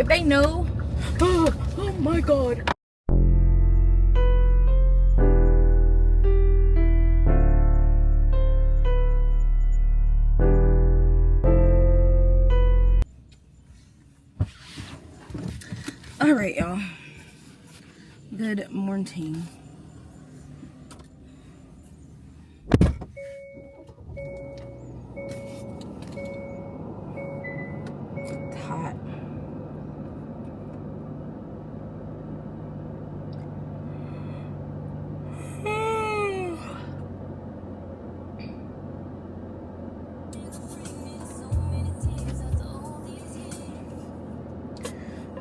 If they know, oh my god. All right, y'all. Good morning. It's hot.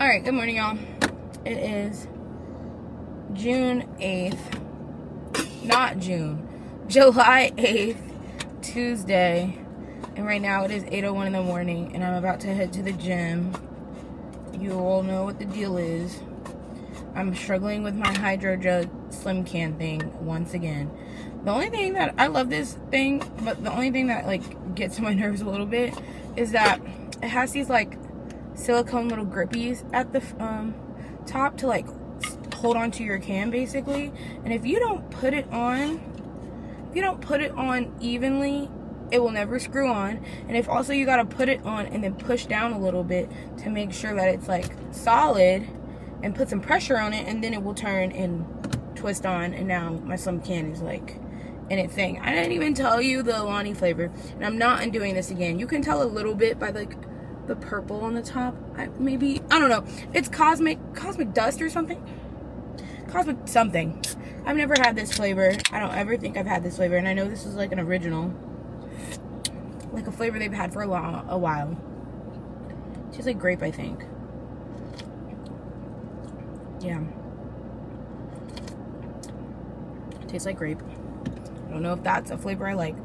All right, good morning, y'all. It is June 8th. Not June. July 8th, Tuesday. And right now it is 8:01 in the morning, and I'm about to head to the gym. You all know what the deal is. I'm struggling with my Hydro Jug Slim Can thing once again. The only thing that I love this thing, but the only thing that like gets to my nerves a little bit is that it has these like silicone little grippies at the top to like hold on to your can basically. And if you don't put it on evenly, it will never screw on. And if also you gotta put it on and then push down a little bit to make sure that it's like solid and put some pressure on it, and then it will turn and twist on. And now my Slim Can is like in its thing. I didn't even tell you the Alani flavor, and I'm not undoing this again. You can tell a little bit by like the purple on the top. I don't know. It's cosmic dust or something. Cosmic something. I've never had this flavor. I don't ever think I've had this flavor, and I know this is like an original, like a flavor they've had for a while. Tastes like grape, I think. Yeah. Tastes like grape. I don't know if that's a flavor I like.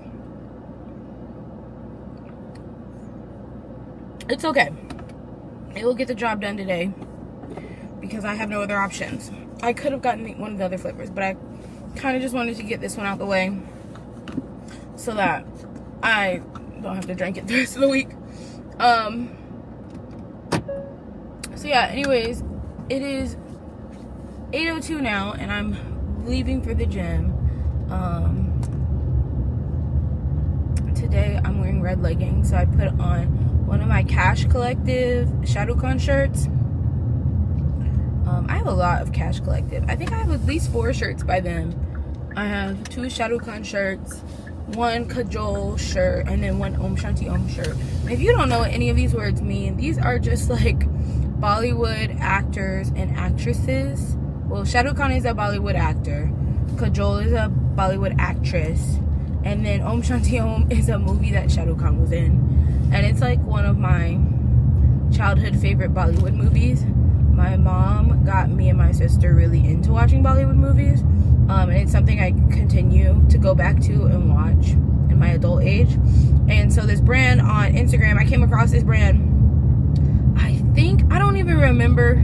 It's okay. It will get the job done today because I have no other options. I could have gotten one of the other flavors, but I kind of just wanted to get this one out the way so that I don't have to drink it the rest of the week. So yeah, anyways, it is 8:02 now, and I'm leaving for the gym. Today I'm wearing red leggings, so I put on one of my Cash Collective Shadowcon shirts. I have a lot of Cash Collective. I think I have at least 4 shirts by them. I have 2 Shadowcon shirts, 1 Kajol shirt, and then 1 Om Shanti Om shirt. And if you don't know what any of these words mean, these are just like Bollywood actors and actresses. Well, Shadowkhan is a Bollywood actor, Kajol is a Bollywood actress, and then Om Shanti Om is a movie that Shadowkhan was in. And it's like one of my childhood favorite Bollywood movies. My mom got me and my sister really into watching Bollywood movies, and it's something I continue to go back to and watch in my adult age. And so this brand on Instagram, I came across this brand. I don't even remember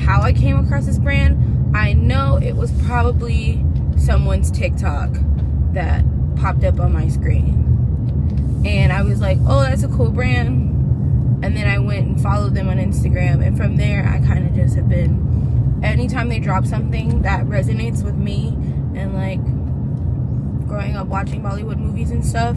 how I came across this brand. I know it was probably someone's TikTok that popped up on my screen, and I was like, oh, that's a cool brand. And then I went and followed them on Instagram, and from there I kind of just have been, anytime they drop something that resonates with me and like growing up watching Bollywood movies and stuff,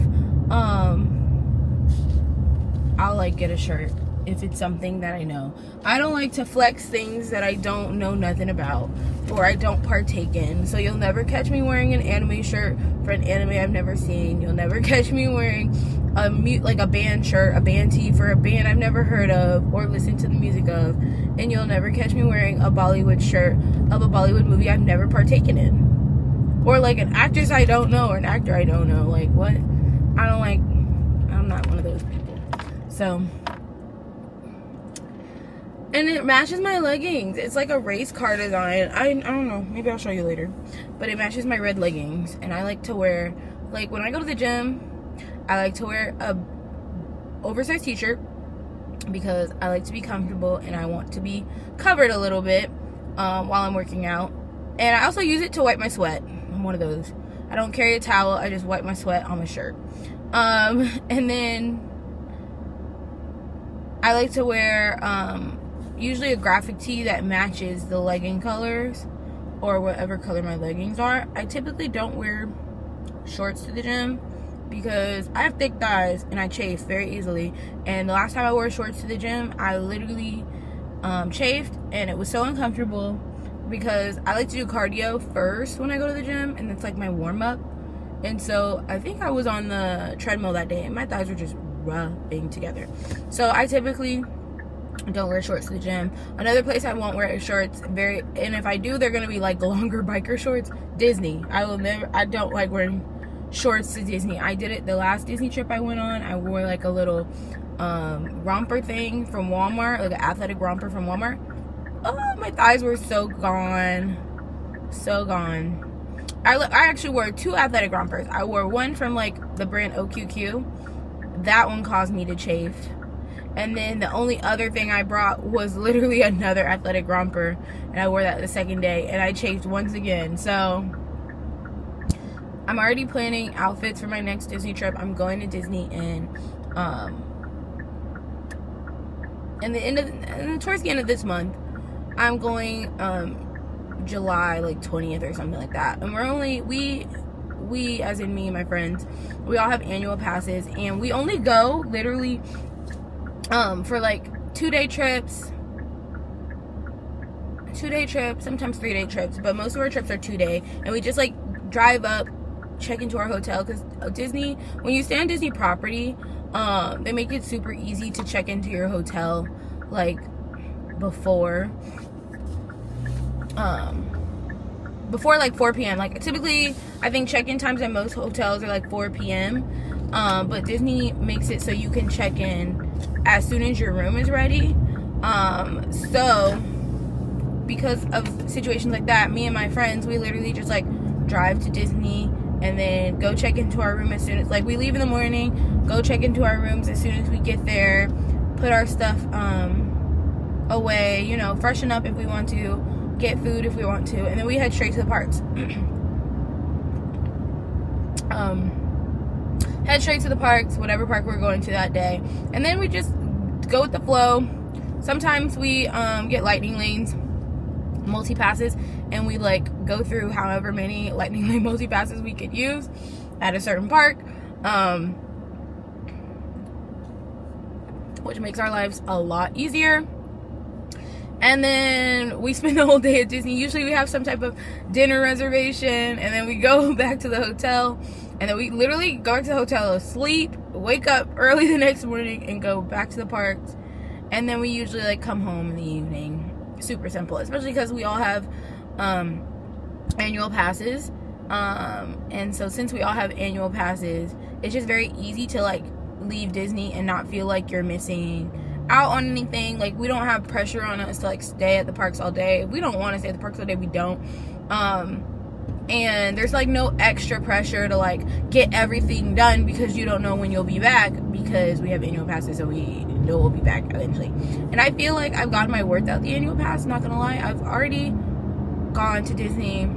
I'll like get a shirt if it's something that I know. I don't like to flex things that I don't know nothing about or I don't partake in. So you'll never catch me wearing an anime shirt for an anime I've never seen. You'll never catch me wearing a band shirt, a band tee for a band I've never heard of or listened to the music of. And you'll never catch me wearing a Bollywood shirt of a Bollywood movie I've never partaken in. Or like an actress I don't know or an actor I don't know. Like what? I'm not one of those people. So, and it matches my leggings. It's like a race car design. I don't know. Maybe I'll show you later. But it matches my red leggings. And I like to wear, like when I go to the gym, I like to wear a oversized t-shirt because I like to be comfortable and I want to be covered a little bit while I'm working out. And I also use it to wipe my sweat. I'm one of those. I don't carry a towel. I just wipe my sweat on my shirt. And then I like to wear usually a graphic tee that matches the legging colors or whatever color my leggings are. I typically don't wear shorts to the gym because I have thick thighs and I chafe very easily. And the last time I wore shorts to the gym, I literally chafed, and it was so uncomfortable because I like to do cardio first when I go to the gym, and it's like my warm-up. And so I think I was on the treadmill that day and my thighs were just rubbing together. So I typically don't wear shorts to the gym. Another place I won't wear shorts, and if I do, they're gonna be like longer biker shorts. Disney. I don't like wearing shorts to Disney. I did it the last Disney trip I went on. I wore like a little romper thing from Walmart, like an athletic romper from Walmart. Oh, my thighs were so gone. I actually wore 2 athletic rompers. I wore one from like the brand OQQ. That one caused me to chafe. And then the only other thing I brought was literally another athletic romper, and I wore that the second day, and I chafed once again. So I'm already planning outfits for my next Disney trip. I'm going to Disney towards the end of this month. I'm going July like 20th or something like that. And we as in me and my friends, we all have annual passes, and we only go literally for like 2-day trips, sometimes 3-day trips, but most of our trips are 2-day, and we just like drive up, check into our hotel, because Disney, when you stay on Disney property, they make it super easy to check into your hotel like before like 4 p.m. Like typically I think check-in times at most hotels are like 4 p.m. But Disney makes it so you can check in as soon as your room is ready. So because of situations like that, me and my friends, we literally just like drive to Disney and then go check into our room as soon as, like, we leave in the morning, go check into our rooms as soon as we get there, put our stuff away, you know, freshen up if we want to, get food if we want to, and then we head straight to the parks. Head straight to the parks, whatever park we're going to that day, and then we just go with the flow. Sometimes we get lightning lanes, multi-passes, and we like go through however many lightning lane multi-passes we could use at a certain park, which makes our lives a lot easier. And then we spend the whole day at Disney. Usually we have some type of dinner reservation, and then we go back to the hotel, and then we literally go back to the hotel, sleep, wake up early the next morning, and go back to the parks. And then we usually like come home in the evening. Super simple, especially because we all have annual passes. And so since we all have annual passes, it's just very easy to like leave Disney and not feel like you're missing out on anything. Like, we don't have pressure on us to like stay at the parks all day. If we don't want to stay at the parks all day, we don't. And there's like no extra pressure to like get everything done because you don't know when you'll be back, because we have annual passes, so we know we'll be back eventually. And I feel like I've gotten my worth out the annual pass, not gonna lie. I've already gone to Disney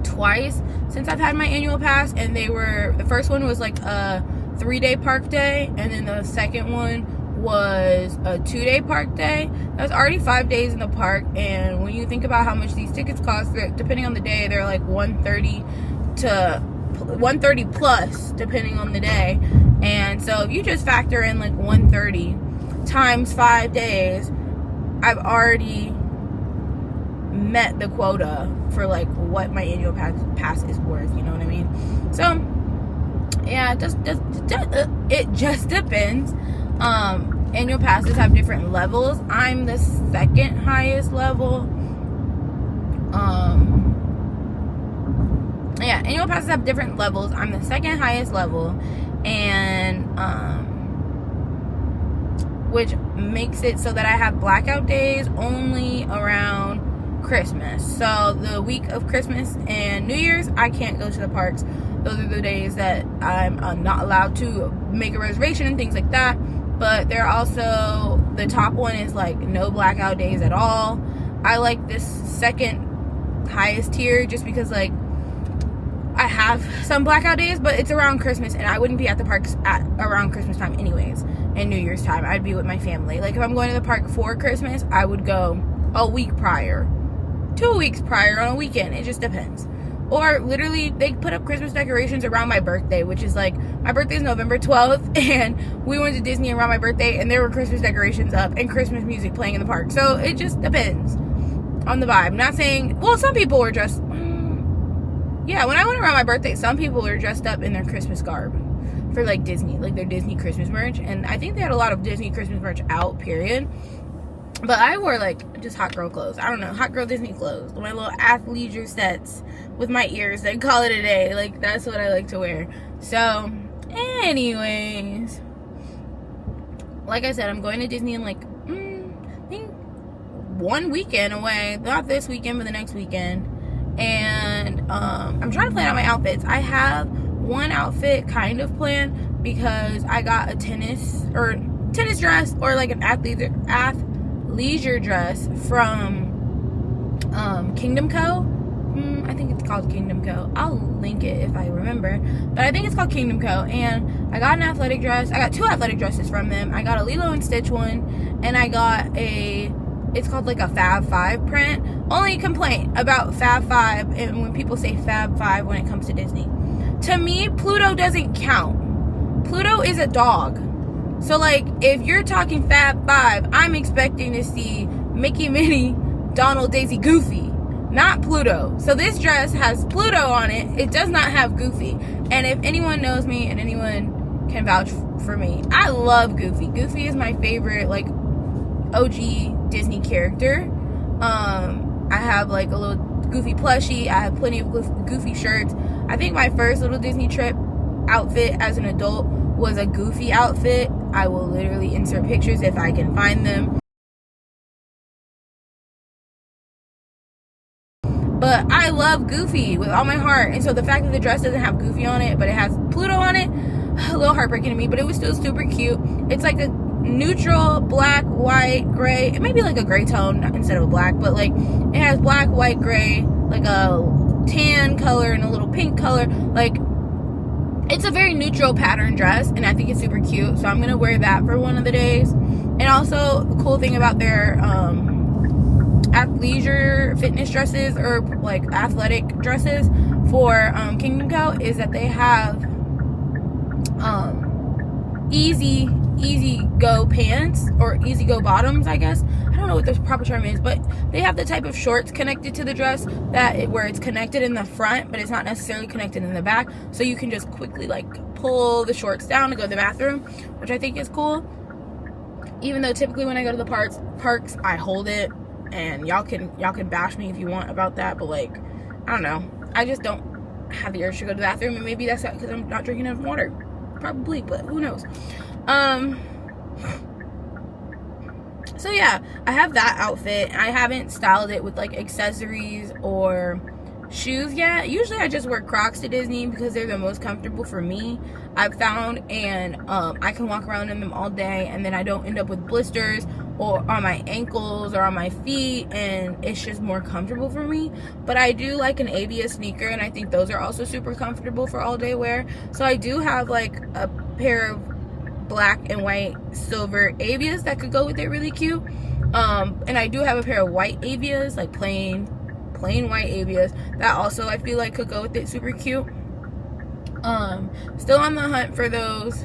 twice since I've had my annual pass, and the first one was like a 3-day park day, and then the second one was a 2-day park day. That's already 5 days in the park. And when you think about how much these tickets cost, depending on the day, they're like $130 plus depending on the day. And so if you just factor in like $130 times 5 days, I've already met the quota for like what my annual pass is worth, you know what I mean? So yeah, it just depends. Annual passes have different levels. I'm the second highest level. Yeah, annual passes have different levels. I'm the second highest level, and which makes it so that I have blackout days only around Christmas. So the week of Christmas and New Year's, I can't go to the parks. Those are the days that I'm not allowed to make a reservation and things like that. But they're also, the top one is like no blackout days at all. I like this second highest tier just because like I have some blackout days, but it's around Christmas, and I wouldn't be at the parks at around Christmas time anyways, and New Year's time. I'd be with my family. Like if I'm going to the park for Christmas, I would go a week prior, 2 weeks prior on a weekend. It just depends. Or literally they put up Christmas decorations around my birthday, which is like, my birthday is November 12th, and we went to Disney around my birthday, and there were Christmas decorations up and Christmas music playing in the park. So it just depends on the vibe. Not saying, well, some people were dressed, yeah, when I went around my birthday, some people were dressed up in their Christmas garb for like Disney, like their Disney Christmas merch, and I think they had a lot of Disney Christmas merch out, period. But I wore like just hot girl clothes. I don't know, hot girl Disney clothes. My little athleisure sets with my ears. They call it a day. Like that's what I like to wear. So, anyways, like I said, I'm going to Disney in like I think 1 weekend away. Not this weekend, but the next weekend. And I'm trying to plan out my outfits. I have one outfit kind of planned because I got a tennis dress or like an athleisure dress from Kingdom Co. I think it's called Kingdom Co. I'll link it if I remember, but I think it's called Kingdom Co. And I got an athletic dress. I got 2 athletic dresses from them. I got a Lilo and Stitch one, and I got it's called like a Fab 5 print. Only complaint about Fab 5 and when people say Fab 5 when it comes to Disney, to me Pluto doesn't count. Pluto is a dog. So like if you're talking Fab 5, I'm expecting to see Mickey, Minnie, Donald, Daisy, Goofy, not Pluto. So this dress has Pluto on it. It does not have Goofy. And if anyone knows me and anyone can vouch for me, I love Goofy. Goofy is my favorite like OG Disney character. I have like a little Goofy plushie. I have plenty of Goofy shirts. I think my first little Disney trip outfit as an adult was a Goofy outfit. I will literally insert pictures if I can find them. But I love Goofy with all my heart. And so the fact that the dress doesn't have Goofy on it, but it has Pluto on it, a little heartbreaking to me, but it was still super cute. It's like a neutral black, white, gray. It may be like a gray tone instead of a black, but like it has black, white, gray, like a tan color and a little pink color. Like it's a very neutral pattern dress, and I think it's super cute. So I'm gonna wear that for one of the days. And also the cool thing about their athleisure fitness dresses or like athletic dresses for Kingdom Co is that they have easy go pants or easy go bottoms, I guess. I don't know what the proper term is, but they have the type of shorts connected to the dress where it's connected in the front, but it's not necessarily connected in the back. So you can just quickly like pull the shorts down to go to the bathroom, which I think is cool. Even though typically when I go to the parks, I hold it, and y'all can bash me if you want about that, but like, I don't know. I just don't have the urge to go to the bathroom, and maybe that's because I'm not drinking enough water. Probably, but who knows. So yeah, I have that outfit. I haven't styled it with like accessories or shoes yet. Usually I just wear Crocs to Disney because they're the most comfortable for me, I've found, and I can walk around in them all day, and then I don't end up with blisters or on my ankles or on my feet, and it's just more comfortable for me. But I do like an Avia sneaker, and I think those are also super comfortable for all day wear. So I do have like a pair of black and white silver Avias that could go with it really cute, and I do have a pair of white Avias, like plain white Avias, that also I feel like could go with it super cute. Still on the hunt for those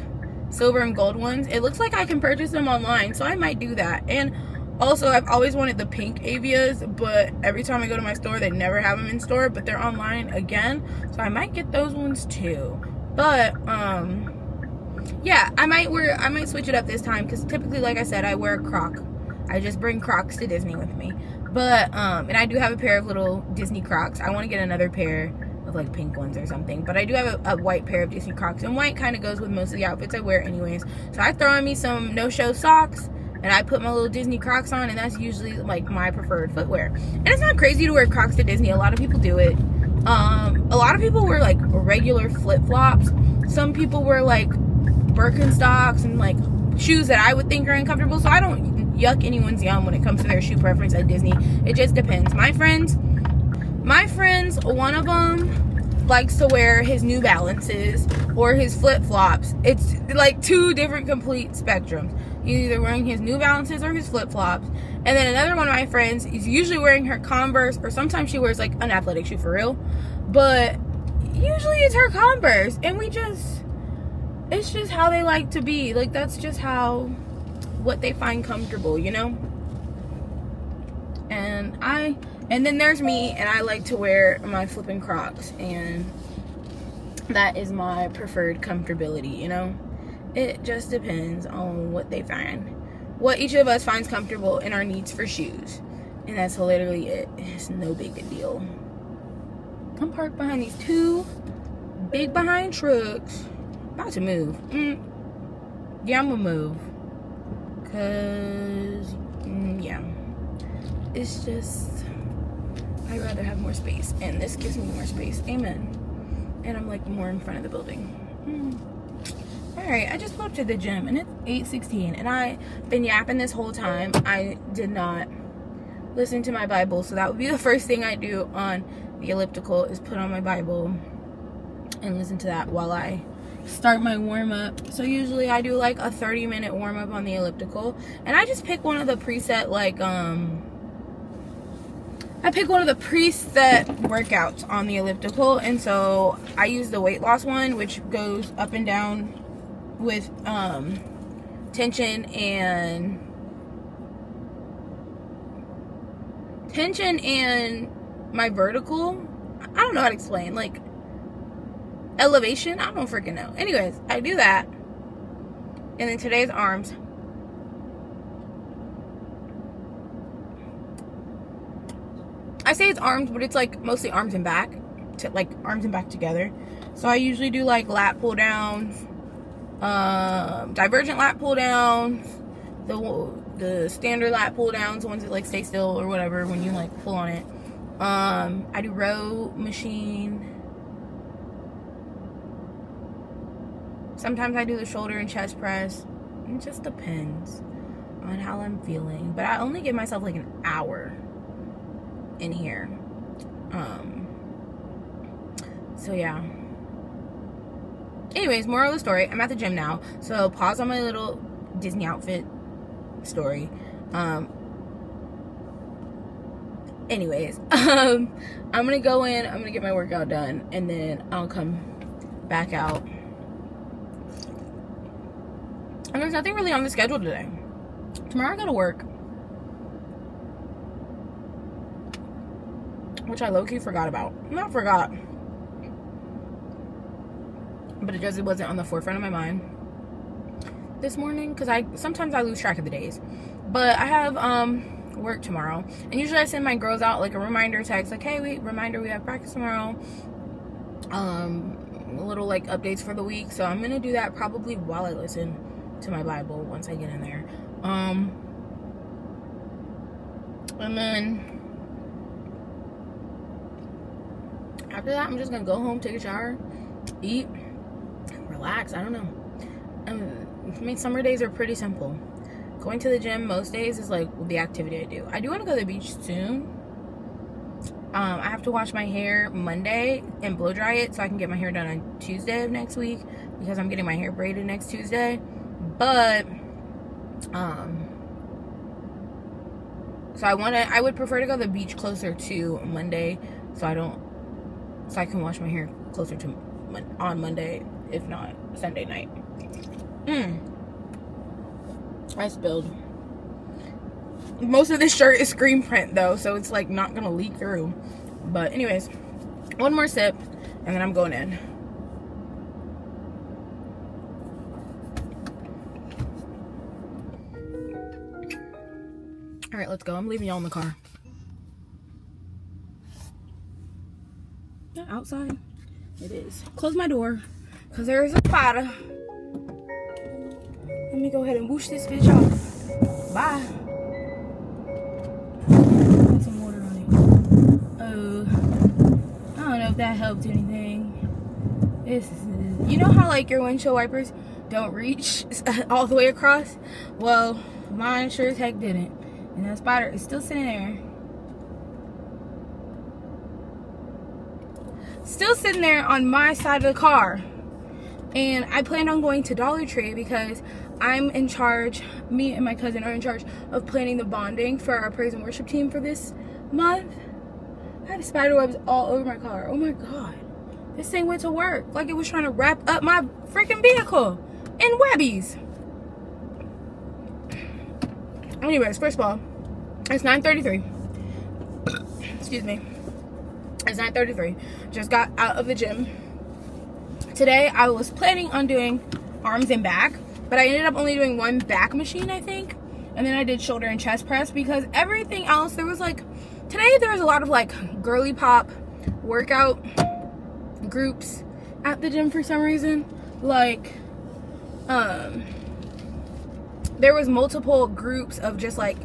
silver and gold ones. It looks like I can purchase them online, so I might do that. And also I've always wanted the pink Avias, but every time I go to my store they never have them in store, but they're online again, so I might get those ones too. But yeah, I might switch it up this time, because typically, like I said, I wear a Croc. I just bring Crocs to Disney with me. But and I do have a pair of little Disney Crocs. I want to get another pair of like pink ones or something, but I do have a white pair of Disney Crocs, and white kind of goes with most of the outfits I wear anyways. So I throw on me some no-show socks, and I put my little Disney Crocs on, and that's usually like my preferred footwear. And it's not crazy to wear Crocs to Disney. A lot of people do it. A lot of people wear like regular flip-flops. Some people wear like Birkenstocks and like shoes that I would think are uncomfortable. So I don't yuck anyone's yum when it comes to their shoe preference at Disney. It just depends. My friends, one of them likes to wear his New Balances or his flip-flops. It's like two different complete spectrums. He's either wearing his New Balances or his flip-flops. And then another one of my friends is usually wearing her Converse, or sometimes she wears like an athletic shoe for real. But usually it's her Converse. And it's just how they like to be. Like, that's just what they find comfortable, you know? And then there's me, and I like to wear my flipping Crocs, and that is my preferred comfortability, you know? It just depends on what they find. What each of us finds comfortable in our needs for shoes. And that's literally it. It's no big a deal. I'm parked behind these two big behind trucks. About to move. Yeah, I'm gonna move. Cause, yeah. It's just, I'd rather have more space. And this gives me more space. Amen. And I'm like more in front of the building. Alright, I just pulled up to the gym and it's 8:16. And I've been yapping this whole time. I did not listen to my Bible. So that would be the first thing I do on the elliptical, is put on my Bible and listen to that while I start my warm-up. So usually I do like a 30-minute warm-up on the elliptical. And I just pick one of the preset workouts on the elliptical, and so I use the weight loss one, which goes up and down with tension and my vertical. I don't know how to explain, like elevation. I don't freaking know. Anyways, I do that, and then today's arms. I say it's arms, but it's like mostly arms and back, like arms and back together. So I usually do like lat pull downs, divergent lat pull downs, the standard lat pull downs, the ones that like stay still or whatever when you like pull on it. I do row machine. Sometimes I do the shoulder and chest press. It just depends on how I'm feeling. But I only give myself like an hour in here. So yeah. Anyways, moral of the story, I'm at the gym now. So pause on my little Disney outfit story. Anyways, I'm gonna go in, I'm gonna get my workout done, and then I'll come back out. And there's nothing really on the schedule today. Tomorrow I gotta work, which I low-key forgot about. Not forgot, but it just wasn't on the forefront of my mind this morning, because sometimes I lose track of the days. But I have work tomorrow, and usually I send my girls out like a reminder text, like, hey, reminder, we have practice tomorrow. Little like updates for the week. So I'm gonna do that probably while I listen to my Bible once I get in there. And then after that, I'm just gonna go home, take a shower, eat, relax. I don't know. I mean, summer days are pretty simple. Going to the gym most days is like the activity I do. I do want to go to the beach soon. I have to wash my hair Monday and blow dry it so I can get my hair done on Tuesday of next week, because I'm getting my hair braided next Tuesday. But so I would prefer to go to the beach closer to Monday, so I can wash my hair closer to on Monday, if not Sunday night. I spilled. Most of this shirt is screen print though, so it's like not gonna leak through. But anyways, one more sip and then I'm going in. All right, let's go. I'm leaving y'all in the car. Outside it is. Close my door because there is a spider. Let me go ahead and whoosh this bitch off. Bye. Put some water on it. I don't know if that helped anything. You know how like your windshield wipers don't reach all the way across? Well, mine sure as heck didn't. And that spider is still sitting there. still sitting there on my side of the car. And I plan on going to Dollar Tree because I'm in charge, me and my cousin are in charge of planning the bonding for our praise and worship team for this month. I have spider webs all over my car. Oh my God. This thing went to work like it was trying to wrap up my freaking vehicle in webbies. Anyways, first of all, it's 9:33. Excuse me. It's 9:33. Just got out of the gym. Today, I was planning on doing arms and back, but I ended up only doing one back machine, I think. And then I did shoulder and chest press because everything else, today there was a lot of like girly pop workout groups at the gym for some reason. Like, there was multiple groups of just like,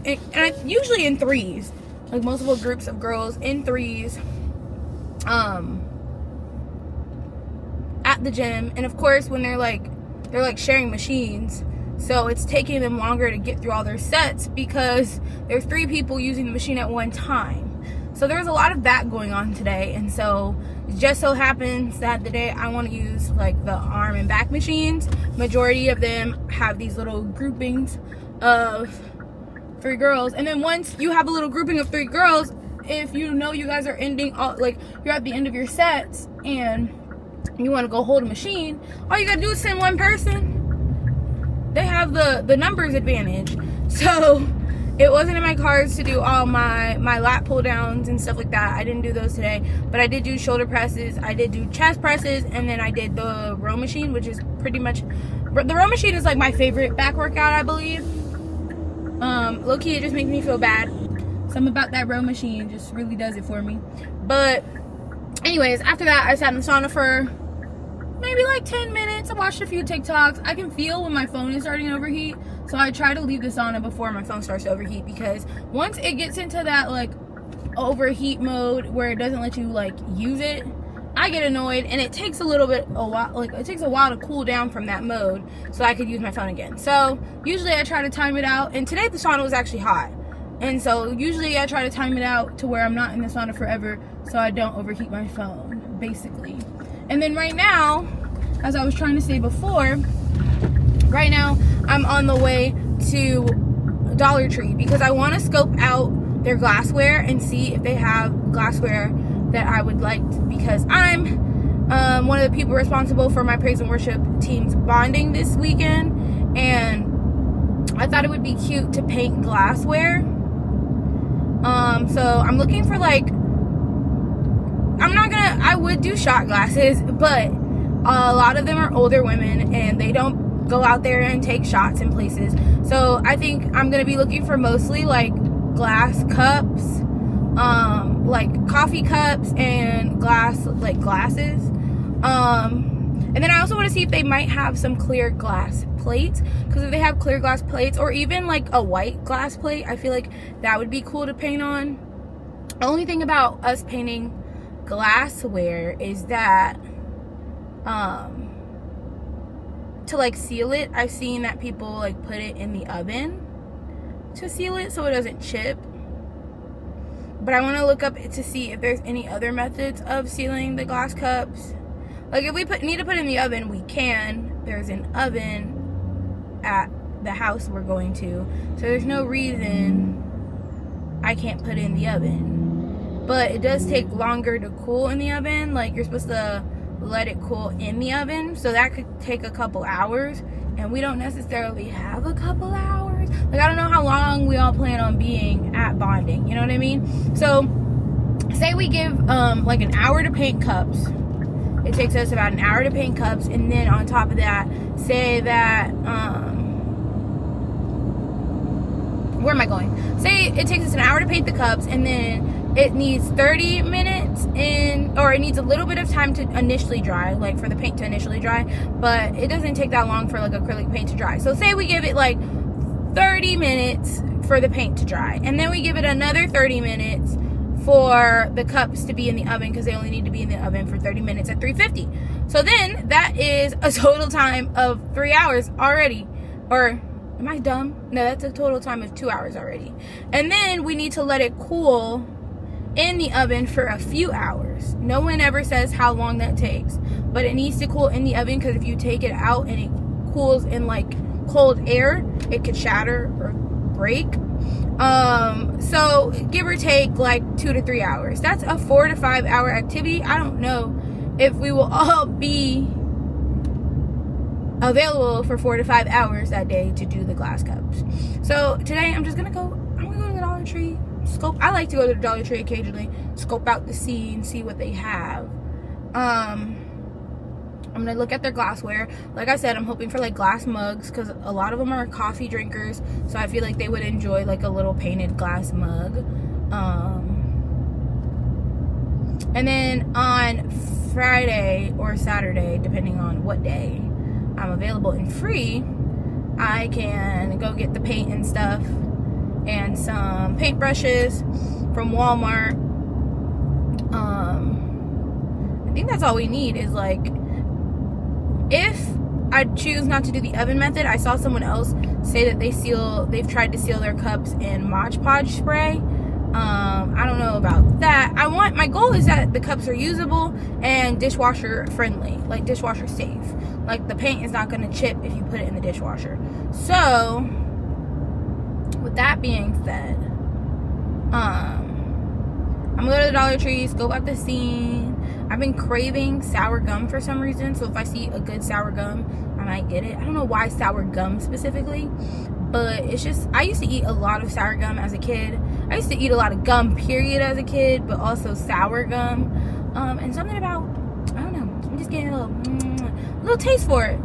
usually in threes, like multiple groups of girls in threes, at the gym. And of course, when they're like sharing machines, so it's taking them longer to get through all their sets because there's 3 people using the machine at one time. So there was a lot of that going on today. And so it just so happens that the day I want to use like the arm and back machines, majority of them have these little groupings of 3 girls. And then once you have a little grouping of 3 girls, if you know you guys are ending all, like you're at the end of your sets and you want to go hold a machine, all you gotta do is send one person. They have the numbers advantage. So it wasn't in my cards to do all my lat pull downs and stuff like that. I didn't do those today, but I did do shoulder presses, I did do chest presses, and then I did the row machine, which is pretty much, the row machine is like my favorite back workout, I believe. Low-key, it just makes me feel bad. Something about that row machine just really does it for me. But anyways, after that, I sat in the sauna for maybe like 10 minutes. I watched a few TikToks. I can feel when my phone is starting to overheat, so I try to leave the sauna before my phone starts to overheat, because once it gets into that like overheat mode where it doesn't let you like use it, I get annoyed, and it takes a while to cool down from that mode so I could use my phone again. So usually I try to time it out, and today the sauna was actually hot, and so usually I try to time it out to where I'm not in the sauna forever so I don't overheat my phone, basically. And then right now, as I was trying to say before, right now I'm on the way to Dollar Tree because I want to scope out their glassware and see if they have glassware that I would like, because I'm one of the people responsible for my praise and worship team's bonding this weekend, and I thought it would be cute to paint glassware. So I'm looking for like, I would do shot glasses, but a lot of them are older women and they don't go out there and take shots in places. So I think I'm gonna be looking for mostly like glass cups, like coffee cups and glasses. And then I also want to see if they might have some clear glass plates, because if they have clear glass plates or even like a white glass plate, I feel like that would be cool to paint on. The only thing about us painting glassware is that to like seal it, I've seen that people like put it in the oven to seal it so it doesn't chip. But I want to look up to see if there's any other methods of sealing the glass cups. Like if we need to put it in the oven, we can. There's an oven at the house we're going to, so there's no reason I can't put it in the oven. But it does take longer to cool in the oven. Like you're supposed to let it cool in the oven, so that could take a couple hours, and we don't necessarily have a couple hours. Like I don't know how long we all plan on being at bonding, you know what I mean? So say we give like an hour to paint cups. It takes us about an hour to paint cups, and then on top of that, say that where am I going? Say it takes us an hour to paint the cups, and then it needs 30 minutes or it needs a little bit of time to initially dry, like for the paint to initially dry, but it doesn't take that long for like acrylic paint to dry. So say we give it like 30 minutes for the paint to dry, and then we give it another 30 minutes for the cups to be in the oven, because they only need to be in the oven for 30 minutes at 350. So then that is a total time of 3 hours already. Or am I dumb? No, that's a total time of 2 hours already. And then we need to let it cool in the oven for a few hours. No one ever says how long that takes, but it needs to cool in the oven, because if you take it out and it cools in like cold air, it could shatter or break. So give or take like 2 to 3 hours. That's a 4 to 5 hour activity. I don't know if we will all be available for 4 to 5 hours that day to do the glass cups. So today I'm gonna go to the Dollar Tree, scope. I like to go to the Dollar Tree occasionally, scope out the scene, see what they have. I'm gonna look at their glassware. Like I said, I'm hoping for like glass mugs, because a lot of them are coffee drinkers, so I feel like they would enjoy like a little painted glass mug. And then on Friday or Saturday, depending on what day I'm available and free, I can go get the paint and stuff and some paint brushes from Walmart. I think that's all we need. Is like, if I choose not to do the oven method, I saw someone else say that they've tried to seal their cups in Mod Podge spray. I don't know about that. My goal is that the cups are usable and dishwasher friendly, like dishwasher safe. Like the paint is not going to chip if you put it in the dishwasher. So, with that being said, I'm gonna go to the Dollar Tree, scope out the scene. I've been craving sour gum for some reason, so if I see a good sour gum, I might get it. I don't know why sour gum specifically, but it's just, I used to eat a lot of sour gum as a kid. I used to eat a lot of gum period as a kid, but also sour gum. And something about, I don't know, I'm just getting a little taste for it.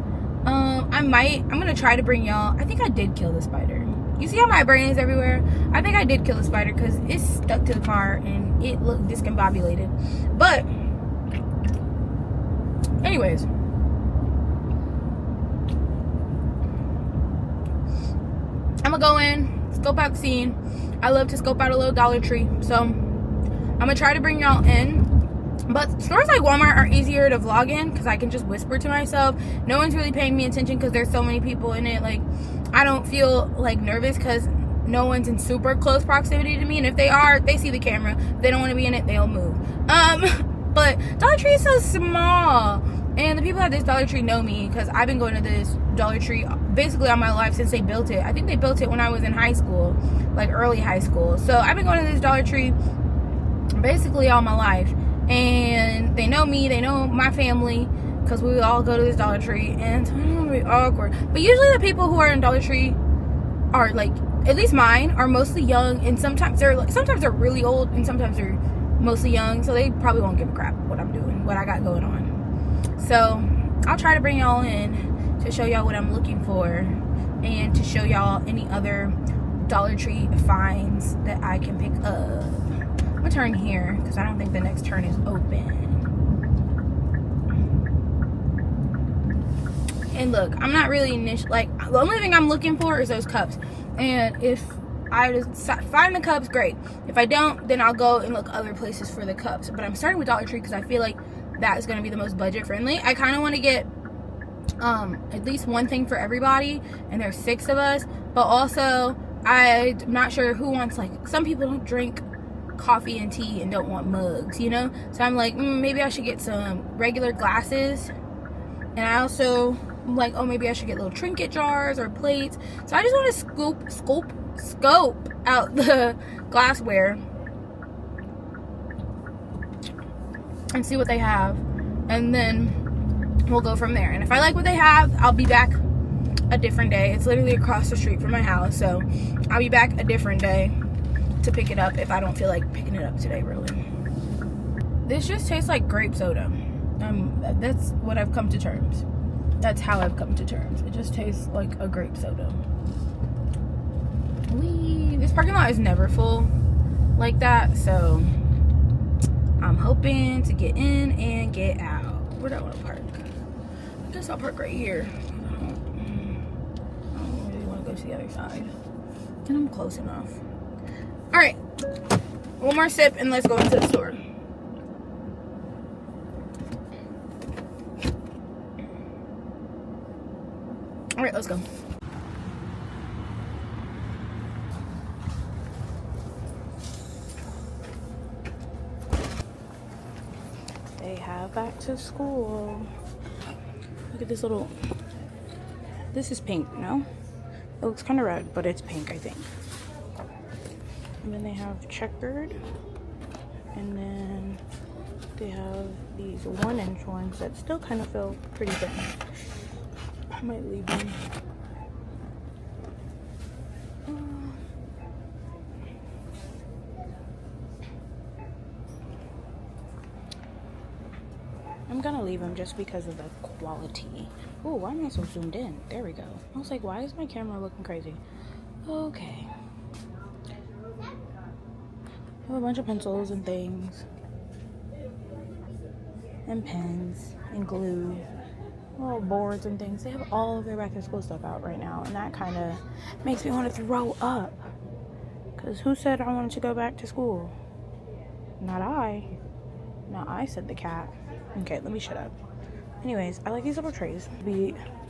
I'm gonna try to bring y'all, I think I did kill the spider. You see how my brain is everywhere? I think I did kill the spider, because it's stuck to the car and it looked discombobulated. But anyways, I'm gonna go in, scope out the scene. I love to scope out a little Dollar Tree, so I'm gonna try to bring y'all in. But stores like Walmart are easier to vlog in, because I can just whisper to myself. No one's really paying me attention because there's so many people in it. Like, I don't feel like nervous because no one's in super close proximity to me, and if they are, they see the camera. If they don't want to be in it, they'll move. But Dollar Tree is so small, and the people at this Dollar Tree know me, because I've been going to this Dollar Tree basically all my life since they built it. I think they built it when I was in high school, like early high school. So I've been going to this Dollar Tree basically all my life, and they know me, they know my family, because we all go to this Dollar Tree, and it's really awkward. But usually the people who are in Dollar Tree are like, at least mine, are mostly young, and sometimes they're really old, and sometimes they're mostly young, so they probably won't give a crap what I'm doing, what I got going on. So I'll try to bring y'all in to show y'all what I'm looking for, and to show y'all any other Dollar Tree finds that I can pick up. I'm gonna turn here because I don't think the next turn is open. And look, I'm not really like, the only thing I'm looking for is those cups. And if I just find the cups, great. If I don't, then I'll go and look other places for the cups. But I'm starting with Dollar Tree because I feel like that is going to be the most budget friendly. I kind of want to get at least one thing for everybody, and there's 6 of us. But also, I'm not sure who wants, like, some people don't drink coffee and tea and don't want mugs, you know? So I'm like, maybe I should get some regular glasses. And I also like, oh, maybe I should get little trinket jars or plates. So I just want to scope out the glassware and see what they have, and then we'll go from there. And if I like what they have, I'll be back a different day. It's literally across the street from my house, so I'll be back a different day to pick it up if I don't feel like picking it up today, really. This just tastes like grape soda. That's what I've come to terms. That's how I've come to terms. It just tastes like a grape soda. This parking lot is never full like that, so I'm hoping to get in and get out. Where do I want to park? I guess I'll park right here. I don't really want to go to the other side. And I'm close enough. Alright. One more sip and let's go into the store. Alright, let's go. have back to school. Look at this little, this is pink, no? It looks kind of red, but it's pink, I think. And then they have checkered. And then they have these 1-inch ones that still kind of feel pretty thin. I might leave them. I'm gonna leave them just because of the quality. Oh, why am I so zoomed in? There we go. I was like, why is my camera looking crazy? Okay. I have a bunch of pencils and things. And pens and glue. Little boards and things. They have all of their back to school stuff out right now. And that kind of makes me want to throw up. Because who said I wanted to go back to school? Not I. No, I said the cat. Okay, let me shut up. Anyways, I like these little trays.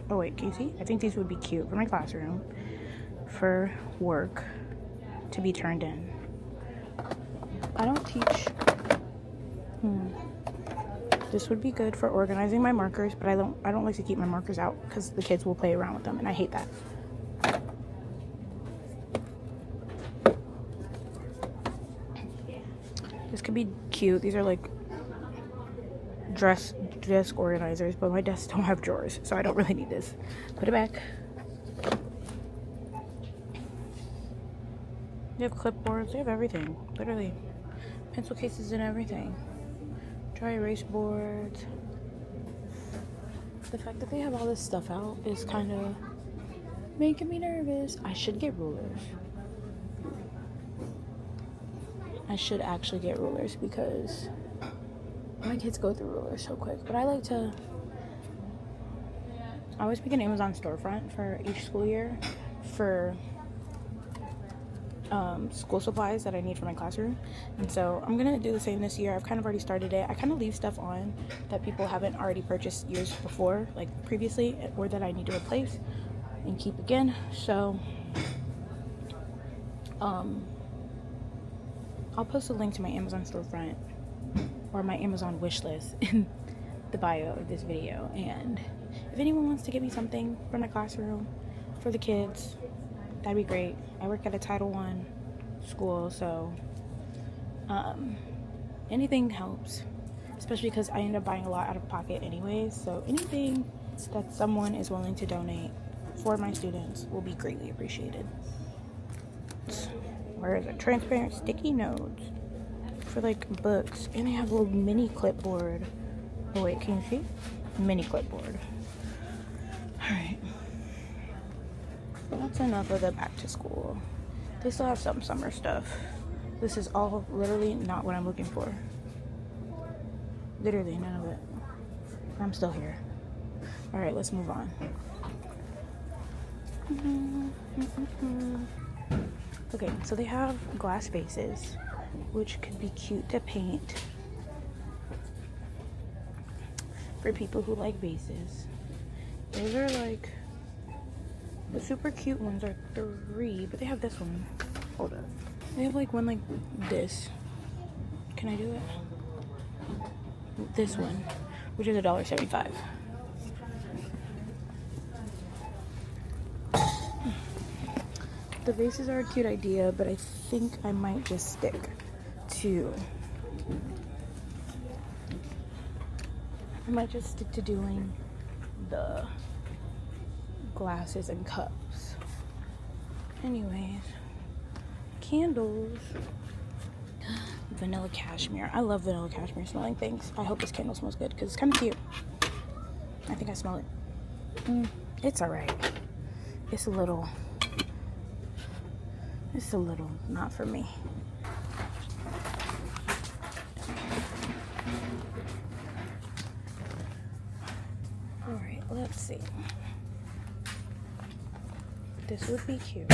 Oh wait, can you see? I think these would be cute for my classroom. For work to be turned in. I don't teach. This would be good for organizing my markers, but I don't like to keep my markers out because the kids will play around with them, and I hate that. This could be cute. These are like desk organizers, but my desks don't have drawers, so I don't really need this. Put it back. They have clipboards. They have everything, literally. Pencil cases and everything. Dry erase boards. The fact that they have all this stuff out is kind of making me nervous. I should get rulers. I should actually get rulers because my kids go through rulers so quick. But I always pick an Amazon storefront for each school year for school supplies that I need for my classroom. And so I'm gonna do the same this year. I've kind of already started it. I kind of leave stuff on that people haven't already purchased years before, like previously, or that I need to replace and keep again. So I'll post a link to my Amazon storefront or my Amazon wish list in the bio of this video. And if anyone wants to get me something for my classroom, for the kids, that'd be great. I work at a Title I school, so anything helps, especially because I end up buying a lot out of pocket anyways. So anything that someone is willing to donate for my students will be greatly appreciated. Where is it? Transparent sticky notes for like books, and they have a little mini clipboard. Oh wait, can you see? Mini clipboard. All right. That's enough of the back to school. They still have some summer stuff. This is all literally not what I'm looking for. Literally none of it. I'm still here. All right, let's move on. Okay, so they have glass vases, which could be cute to paint for people who like vases. Those are like, the super cute ones are $3, but they have this one. Hold up. They have like one like this. Can I do it? This one, which is $1.75. The vases are a cute idea, but I think I might just stick to doing the glasses and cups. Anyways, candles. Vanilla cashmere. I love vanilla cashmere smelling things. I hope this candle smells good because it's kind of cute. I think I smell it. It's alright. It's a little not for me. Alright, let's see. This would be cute.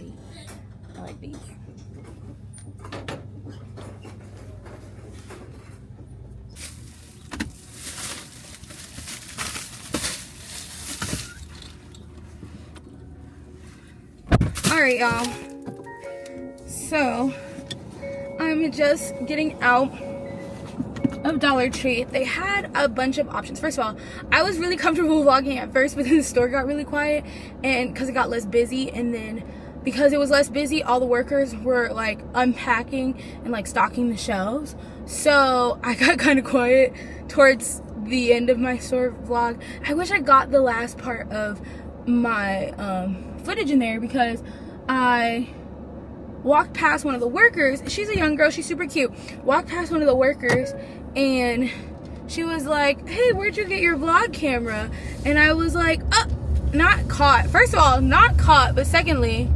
neat. I like these. Alright, y'all. So, I'm just getting out of Dollar Tree. They had a bunch of options. First of all, I was really comfortable vlogging at first, but then the store got really quiet, and because it got less busy, and then because it was less busy, all the workers were like unpacking and like stocking the shelves. So I got kind of quiet towards the end of my store vlog. I wish I got the last part of my footage in there, because I walked past one of the workers. She's a young girl, she's super cute. Walked past one of the workers, and she was like, hey, where'd you get your vlog camera? And I was like, not caught. First of all, not caught, but secondly,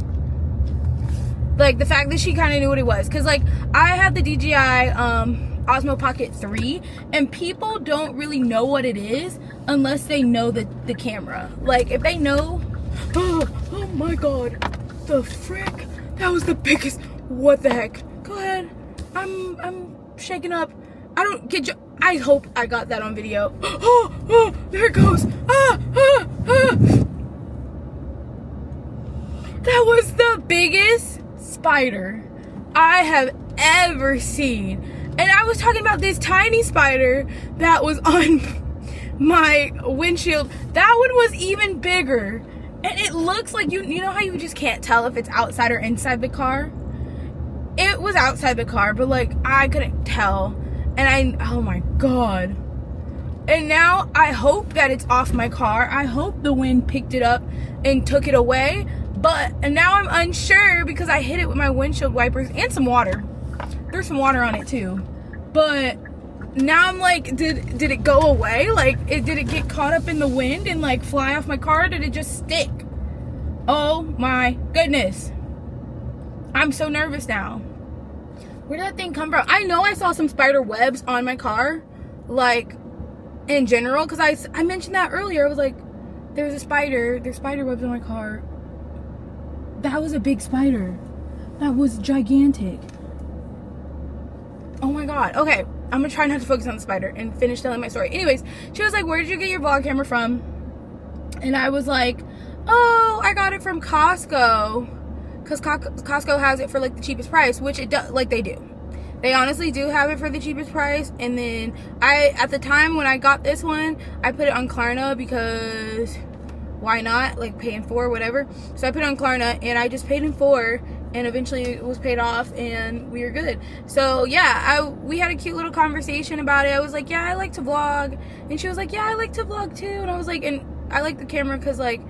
like the fact that she kind of knew what it was, because like I have the DJI Osmo Pocket 3, and people don't really know what it is unless they know the camera. Like if they know, oh my god, the frick, that was the biggest, what the heck. Go ahead, I'm shaking up. I don't get you. I hope I got that on video. Oh, there it goes. That was the biggest spider I have ever seen. And I was talking about this tiny spider that was on my windshield. That one was even bigger. And it looks like, you know how you just can't tell if it's outside or inside the car? It was outside the car, but like I couldn't tell. And oh my god. And now I hope that it's off my car. I hope the wind picked it up and took it away. And now I'm unsure because I hit it with my windshield wipers and some water. There's some water on it too. But now I'm like, did it go away? Like, did it get caught up in the wind and like fly off my car? Or did it just stick? Oh my goodness. I'm so nervous now. Where did that thing come from? I know I saw some spider webs on my car, like in general, because I mentioned that earlier. I was like, there's spider webs on my car. That was a big spider. That was gigantic. Oh my god. Okay, I'm gonna try not to focus on the spider and finish telling my story. Anyways, she was like, where did you get your vlog camera from? And I was like, oh, I got it from Costco. Because Costco has it for like the cheapest price, which it does, like they do. They honestly do have it for the cheapest price. And then at the time when I got this one, I put it on Klarna because why not? Like paying for whatever. So I put it on Klarna and I just paid in full, and eventually it was paid off and we were good. So yeah, we had a cute little conversation about it. I was like, yeah, I like to vlog. And she was like, yeah, I like to vlog too. And I was like, and I like the camera because like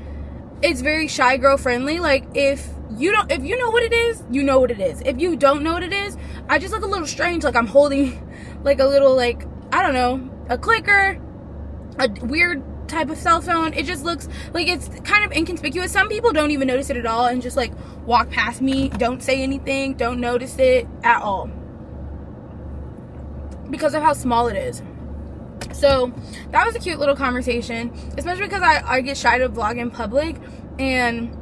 it's very shy girl friendly. Like if you know what it is, you know what it is. If you don't know what it is, I just look a little strange, like I'm holding like a little, like, I don't know, a clicker, a weird type of cell phone. It just looks like it's kind of inconspicuous. Some people don't even notice it at all and just like walk past me, don't say anything, don't notice it at all because of how small it is. So that was a cute little conversation, especially because I get shy to vlog in public. And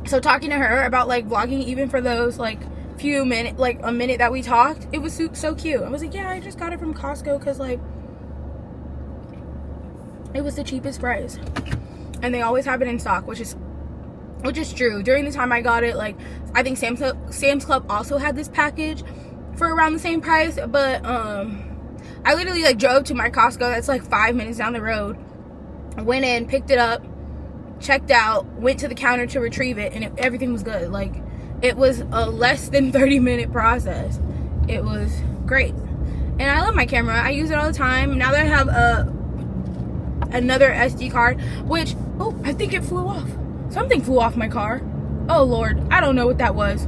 so talking to her about like vlogging even for those like few minutes, like a minute that we talked, it was so cute. I was like, yeah, I just got it from Costco because like it was the cheapest price and they always have it in stock, which is true. During the time I got it, like I think Sam's Club also had this package for around the same price, but I literally like drove to my Costco that's like 5 minutes down the road, went in, picked it up, checked out, went to the counter to retrieve it, and everything was good. Like it was a less than 30-minute process. It was great. And I love my camera. I use it all the time. Now that I have another SD card, which, oh, I think it flew off. Something flew off my car. Oh Lord, I don't know what that was.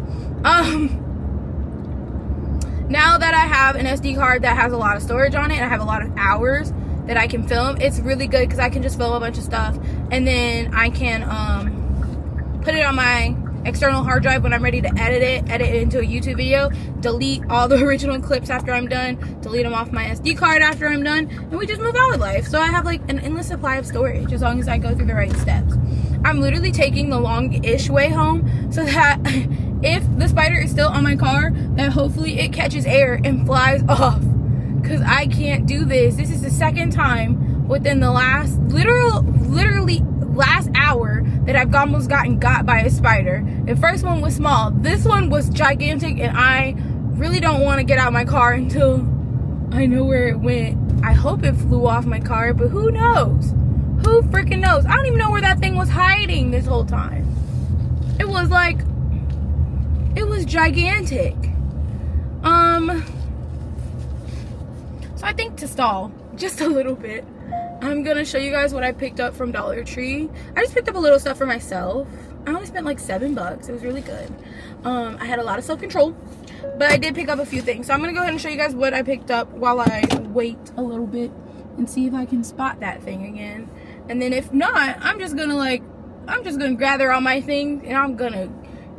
Now that I have an SD card that has a lot of storage on it and I have a lot of hours that I can film, it's really good because I can just film a bunch of stuff and then I can put it on my external hard drive when I'm ready to edit it into a YouTube video, delete all the original clips after I'm done, delete them off my SD card after I'm done, and we just move on with life. So I have like an endless supply of storage as long as I go through the right steps. I'm literally taking the long-ish way home so that if the spider is still on my car, that hopefully it catches air and flies off. Because I can't do this. This is the second time within the last, literally last hour that I've almost gotten got by a spider. The first one was small. This one was gigantic, and I really don't want to get out of my car until I know where it went. I hope it flew off my car, but who knows? Who freaking knows? I don't even know where that thing was hiding this whole time. It was like, it was gigantic. So I think to stall just a little bit, I'm gonna show you guys what I picked up from Dollar Tree. I just picked up a little stuff for myself. I only spent like $7. It was really good. I had a lot of self-control, but I did pick up a few things. So I'm gonna go ahead and show you guys what I picked up while I wait a little bit and see if I can spot that thing again. And then if not, I'm just gonna gather all my things and I'm gonna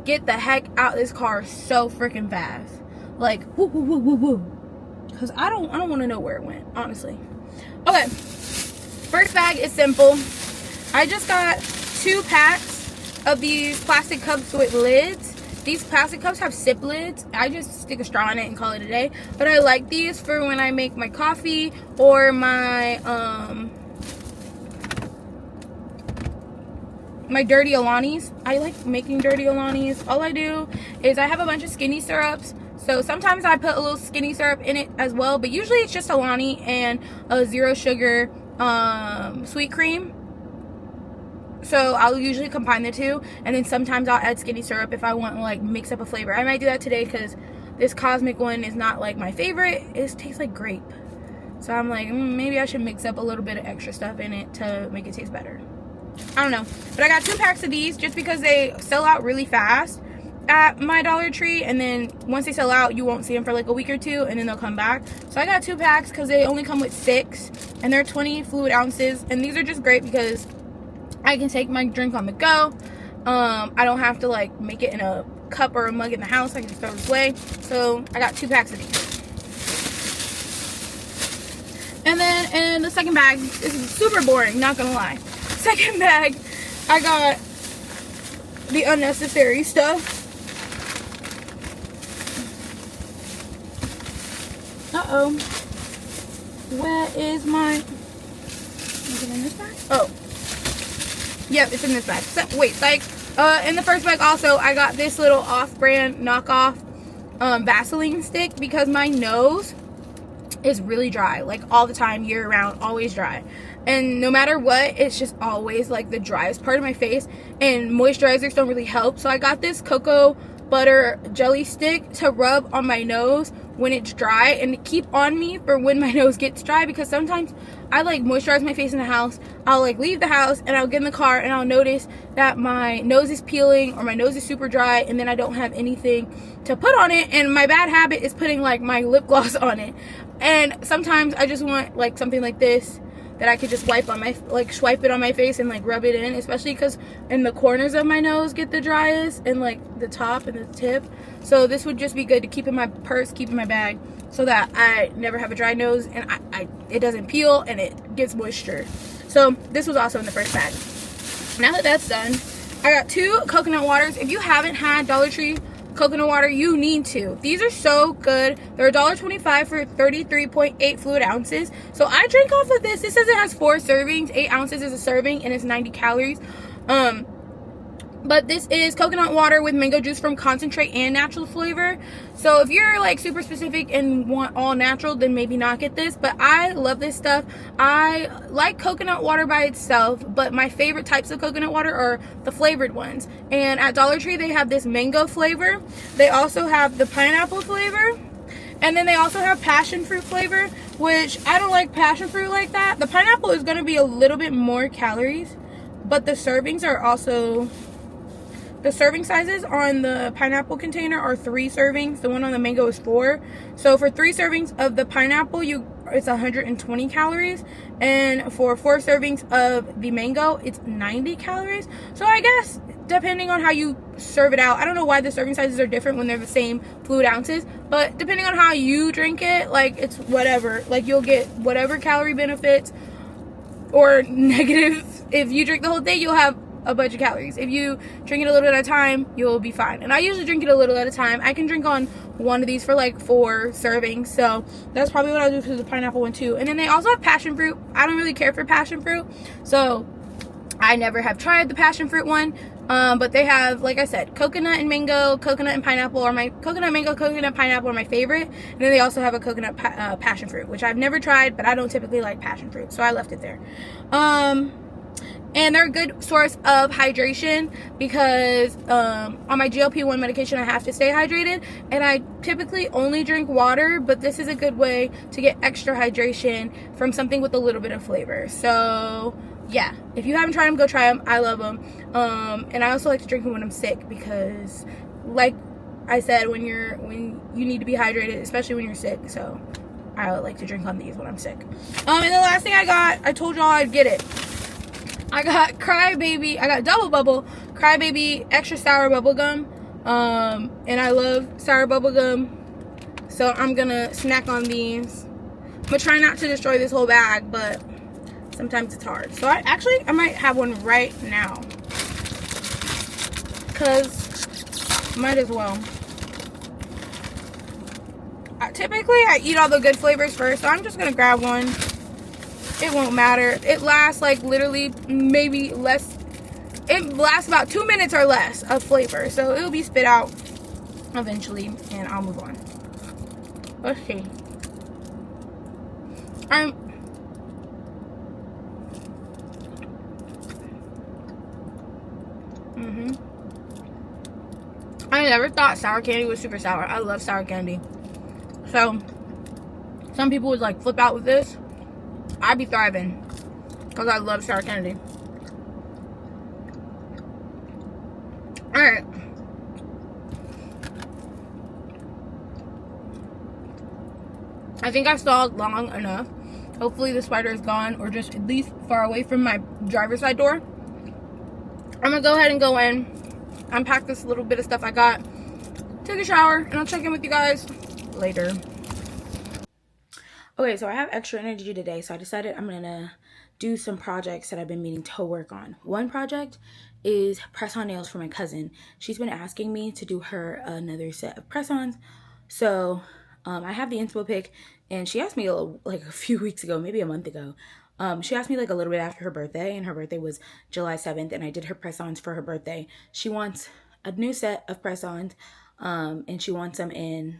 get the heck out of this car so freaking fast. Like, woo, woo, woo, woo, woo. Because I don't want to know where it went, honestly. Okay, first bag is simple. I just got 2 packs of these plastic cups with lids. These plastic cups have sip lids. I just stick a straw in it and call it a day. But I like these for when I make my coffee or my my dirty Alanis. I like making dirty Alanis. All I do is I have a bunch of skinny syrups. So sometimes I put a little skinny syrup in it as well, but usually it's just Alani and a 0 sugar sweet cream. So I'll usually combine the two, and then sometimes I'll add skinny syrup if I want to like mix up a flavor. I might do that today because this Cosmic one is not like my favorite. It tastes like grape. So I'm like, maybe I should mix up a little bit of extra stuff in it to make it taste better. I don't know. But I got 2 packs of these just because they sell out really fast at my Dollar Tree, and then once they sell out, you won't see them for like a week or 2, and then they'll come back. So I got 2 packs because they only come with 6, and they're 20 fluid ounces, and these are just great because I can take my drink on the go. I don't have to like make it in a cup or a mug in the house. I can just throw this away. So I got 2 packs of these. And then in the second bag, this is super boring, not gonna lie. Second bag, I got the unnecessary stuff. Uh-oh. Where is my... Is it in this bag? Oh. Yep, it's in this bag. So, wait, like, in the first bag also, I got this little off-brand knockoff Vaseline stick because my nose is really dry. Like, all the time, year-round, always dry. And no matter what, it's just always, like, the driest part of my face. And moisturizers don't really help. So I got this cocoa butter jelly stick to rub on my nose when it's dry and to keep on me for when my nose gets dry, because sometimes I like moisturize my face in the house. I'll like leave the house and I'll get in the car and I'll notice that my nose is peeling or my nose is super dry, and then I don't have anything to put on it, and my bad habit is putting like my lip gloss on it. And sometimes I just want like something like this that I could just wipe on my, like swipe it on my face and like rub it in, especially because in the corners of my nose get the driest, and like the top and the tip. So this would just be good to keep in my purse, keep in my bag, so that I never have a dry nose and it doesn't peel and it gets moisture. So this was also in the first bag. Now that that's done, I got 2 coconut waters. If you haven't had Dollar Tree coconut water, you need to. These are so good. They're $1.25 for 33.8 fluid ounces. So I drink off of this. This says it has 4 servings. 8 ounces is a serving, and it's 90 calories. But this is coconut water with mango juice from concentrate and natural flavor. So if you're like super specific and want all natural, then maybe not get this. But I love this stuff. I like coconut water by itself, but my favorite types of coconut water are the flavored ones. And at Dollar Tree, they have this mango flavor. They also have the pineapple flavor. And then they also have passion fruit flavor, which I don't like passion fruit like that. The pineapple is going to be a little bit more calories, but the servings are also... The serving sizes on the pineapple container are 3 servings. The one on the mango is 4. So for 3 servings of the pineapple, it's 120 calories. And for 4 servings of the mango, it's 90 calories. So I guess depending on how you serve it out, I don't know why the serving sizes are different when they're the same fluid ounces. But depending on how you drink it, like it's whatever. Like you'll get whatever calorie benefits or negative. If you drink the whole thing, you'll have a bunch of calories. If you drink it a little at a time, you'll be fine. And I usually drink it a little at a time. I can drink on one of these for like 4 servings. So that's probably what I'll do for the pineapple one too. And then they also have passion fruit. I don't really care for passion fruit, so I never have tried the passion fruit one. But they have, like I said, coconut and mango, coconut and pineapple, or my coconut, mango, coconut, pineapple are my favorite. And then they also have a coconut passion fruit, which I've never tried, but I don't typically like passion fruit, so I left it there. And they're a good source of hydration because on my GLP-1 medication, I have to stay hydrated. And I typically only drink water, but this is a good way to get extra hydration from something with a little bit of flavor. So yeah, if you haven't tried them, go try them. I love them. And I also like to drink them when I'm sick because, like I said, when you need to be hydrated, especially when you're sick. So I like to drink on these when I'm sick. And the last thing I got, I told y'all I'd get it. I got Crybaby. I got Double Bubble Crybaby extra sour bubble gum. And I love sour bubble gum, so I'm gonna snack on these. I'm gonna try not to destroy this whole bag, but sometimes it's hard. So I might have one right now, cause might as well. Typically I eat all the good flavors first, so I'm just gonna grab one. It won't matter. It lasts like literally maybe less. It lasts about 2 minutes or less of flavor, so it'll be spit out eventually, and I'll move on. Let's see. I never thought sour candy was super sour. I love sour candy. So some people would like flip out with this. I'd be thriving because I love sour candy. Alright. I think I stalled long enough. Hopefully the spider is gone, or just at least far away from my driver's side door. I'm gonna go ahead and go in, unpack this little bit of stuff I got, take a shower, and I'll check in with you guys later. Okay, so I have extra energy today, so I decided I'm gonna do some projects that I've been meaning to work on. One project is press-on nails for my cousin. She's been asking me to do her another set of press-ons. So I have the inspo pic, and she asked me like a few weeks ago, maybe a month ago. She asked me like a little bit after her birthday, and her birthday was July 7th, and I did her press-ons for her birthday. She wants a new set of press-ons, and she wants them in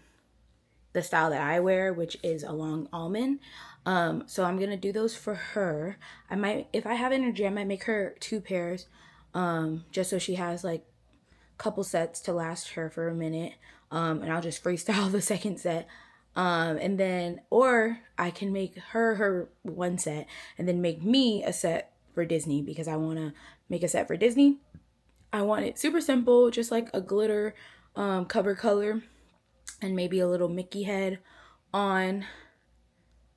the style that I wear, which is a long almond. So I'm gonna do those for her. I might, if I have energy, I might make her 2 pairs, just so she has like a couple sets to last her for a minute. And I'll just freestyle the second set. And then, or I can make her 1 set and then make me a set for Disney, because I want to make a set for Disney. I want it super simple, just like a glitter cover color, and maybe a little Mickey head on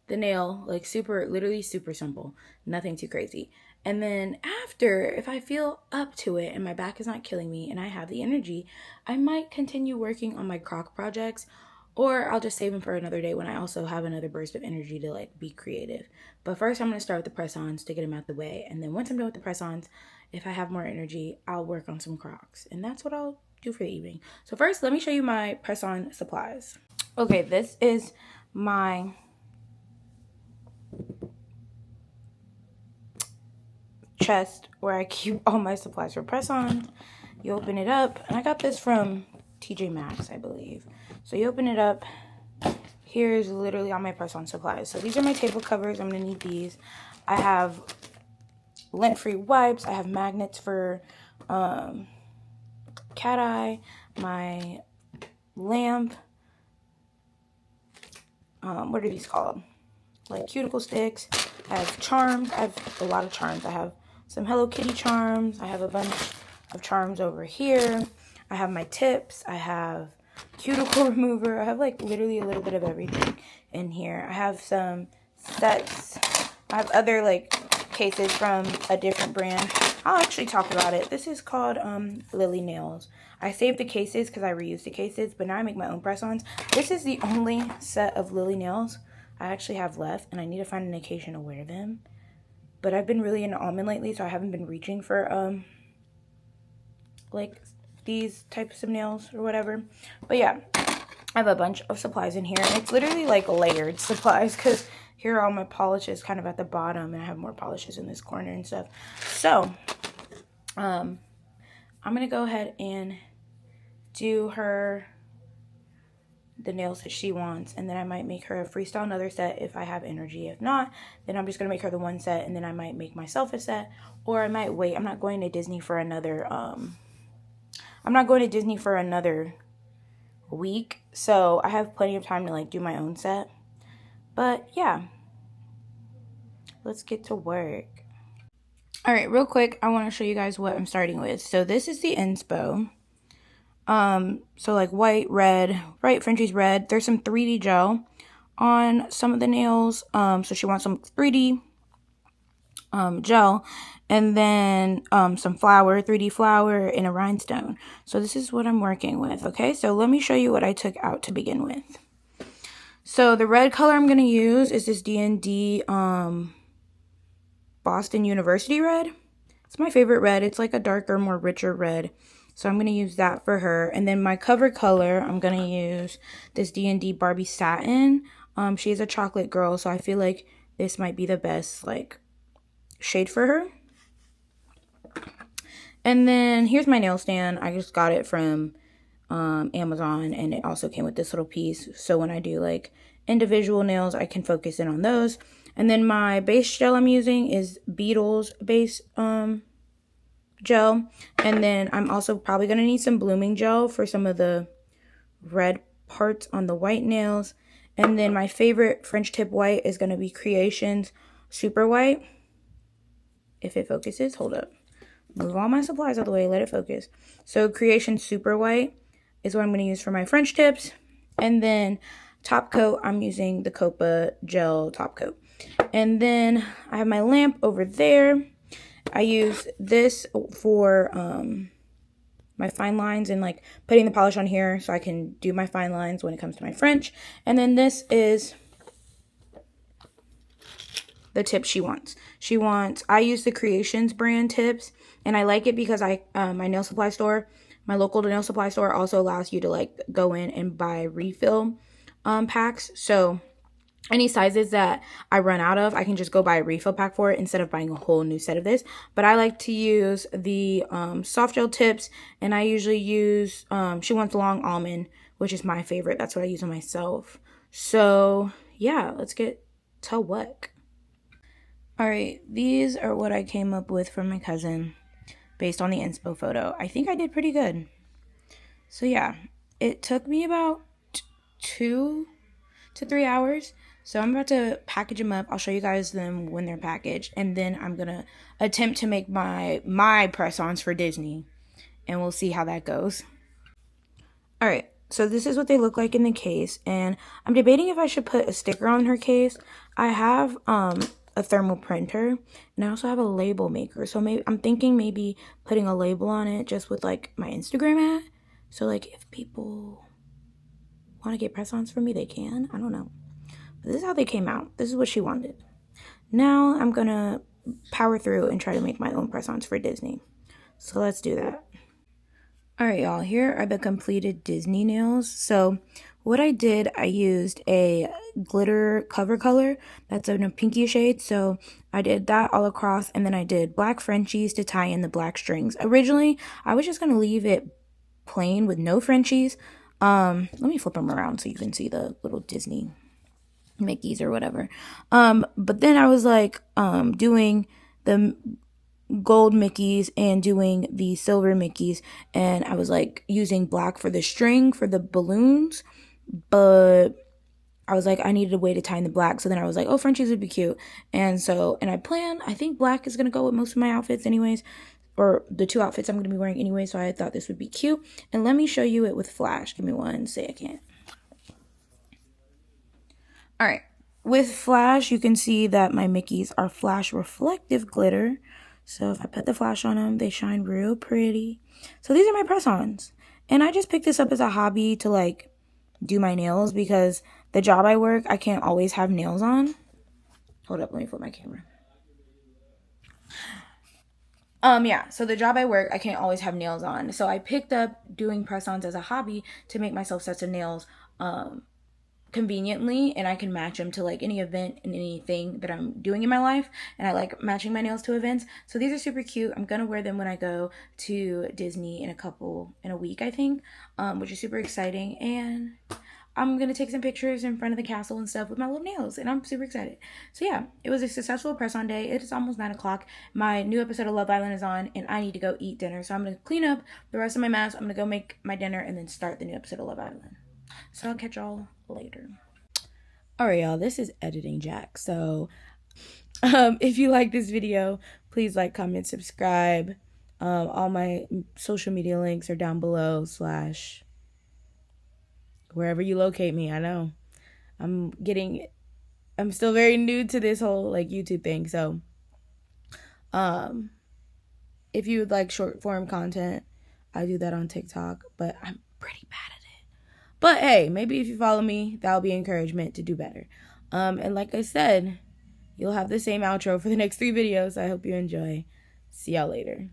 the nail, like literally super simple, nothing too crazy. And then after, if I feel up to it and my back is not killing me and I have the energy, I might continue working on my crock projects, or I'll just save them for another day when I also have another burst of energy to like be creative. But first I'm going to start with the press-ons to get them out the way. And then once I'm done with the press-ons, if I have more energy, I'll work on some crocs. And that's what I'll do for the evening. So first, let me show you my press-on supplies. Okay, this is my chest where I keep all my supplies for press-on. You open it up, and I got this from TJ Maxx, I believe. So you open it up. Here's literally all my press-on supplies. So these are my table covers. I'm gonna need these. I have lint-free wipes. I have magnets for cat eye, my lamp, what are these called? Like cuticle sticks. I have charms. I have a lot of charms. I have some Hello Kitty charms. I have a bunch of charms over here. I have my tips. I have cuticle remover. I have like literally a little bit of everything in here. I have some sets. I have other like cases from a different brand. I'll actually talk about it. This is called Lily Nails. I saved the cases because I reused the cases, but now I make my own press-ons. This is the only set of Lily Nails I actually have left, and I need to find an occasion to wear them. But I've been really into almond lately, so I haven't been reaching for like these types of nails or whatever. But yeah, I have a bunch of supplies in here. And it's literally like layered supplies because here are all my polishes kind of at the bottom, and I have more polishes in this corner and stuff. So, I'm going to go ahead and do her the nails that she wants, and then I might make her a freestyle another set if I have energy. If not, then I'm just gonna make her the one set, and then I might make myself a set, or I might wait. I'm not going to Disney for another week, so I have plenty of time to like do my own set. But yeah, let's get to work. All right, real quick, I want to show you guys what I'm starting with. So this is the inspo. So like white, red, right, Frenchie's red. There's some 3D gel on some of the nails. So she wants some 3D gel, and then some flower, 3D flower, and a rhinestone. So this is what I'm working with. Okay, so let me show you what I took out to begin with. So the red color I'm gonna use is this D&D Boston University red. It's my favorite red. It's like a darker, more richer red. So I'm going to use that for her. And then my cover color, I'm going to use this D&D Barbie Satin. She is a chocolate girl, so I feel like this might be the best like shade for her. And then here's my nail stand. I just got it from Amazon, and it also came with this little piece. So when I do like individual nails, I can focus in on those. And then my base gel I'm using is Beetles base gel, and then I'm also probably going to need some blooming gel for some of the red parts on the white nails. And then my favorite French tip white is going to be Creations Super White. If it focuses, hold up, move all my supplies out of the way, let it focus. So Creations Super White is what I'm going to use for my French tips. And then top coat, I'm using the Copa gel top coat. And then I have my lamp over there. I use this for my fine lines and like putting the polish on here so I can do my fine lines when it comes to my French. And then this is the tip she wants. I use the Creations brand tips, and I like it because my nail supply store, my local nail supply store also allows you to like go in and buy refill packs. So any sizes that I run out of, I can just go buy a refill pack for it instead of buying a whole new set of this. But I like to use the soft gel tips, and I usually use, she wants long almond, which is my favorite. That's what I use on myself. So yeah, let's get to work. All right, these are what I came up with from my cousin based on the inspo photo. I think I did pretty good. So yeah, it took me about 2 to 3 hours. So I'm about to package them up. I'll show you guys them when they're packaged. And then I'm going to attempt to make my press-ons for Disney. And we'll see how that goes. Alright, so this is what they look like in the case. And I'm debating if I should put a sticker on her case. I have a thermal printer. And I also have a label maker. So maybe I'm thinking maybe putting a label on it just with like my Instagram ad. So like if people want to get press-ons from me, they can. I don't know. This is how they came out. This is what she wanted. Now I'm going to power through and try to make my own press-ons for Disney. So let's do that. Alright, y'all. Here are the completed Disney nails. So what I did, I used a glitter cover color that's in a pinky shade. So I did that all across, and then I did black Frenchies to tie in the black strings. Originally, I was just going to leave it plain with no Frenchies. Let me flip them around so you can see the little Disney Mickeys or whatever. But then I was like doing the gold Mickeys and doing the silver Mickeys, and I was like using black for the string for the balloons, but I was like, I needed a way to tie in the black. So then I was like, oh, Frenchies would be cute. And I think black is gonna go with most of my outfits anyways, or the 2 outfits I'm gonna be wearing anyway. So I thought this would be cute. And let me show you it with flash. Give me one second. All right, with flash, you can see that my Mickeys are flash reflective glitter. So if I put the flash on them, they shine real pretty. So these are my press-ons. And I just picked this up as a hobby to like do my nails because the job I work, I can't always have nails on. Hold up, let me flip my camera. Yeah, so the job I work, I can't always have nails on. So I picked up doing press-ons as a hobby to make myself sets of nails conveniently, and I can match them to like any event and anything that I'm doing in my life, and I like matching my nails to events. So these are super cute. I'm gonna wear them when I go to Disney in a week, I think, which is super exciting. And I'm gonna take some pictures in front of the castle and stuff with my little nails, and I'm super excited. So yeah, it was a successful press on day. It is almost 9 o'clock. My new episode of Love Island is on, and I need to go eat dinner. So I'm gonna clean up the rest of my mess. I'm gonna go make my dinner and then start the new episode of Love Island. So I'll catch y'all later. All right, y'all. This is Editing Jack. So if you like this video, please like, comment, subscribe. All my social media links are down below / wherever you locate me. I know I'm still very new to this whole like YouTube thing. So if you would like short form content, I do that on TikTok, but I'm pretty bad at it. But hey, maybe if you follow me, that'll be encouragement to do better. And like I said, you'll have the same outro for the next 3 videos. I hope you enjoy. See y'all later.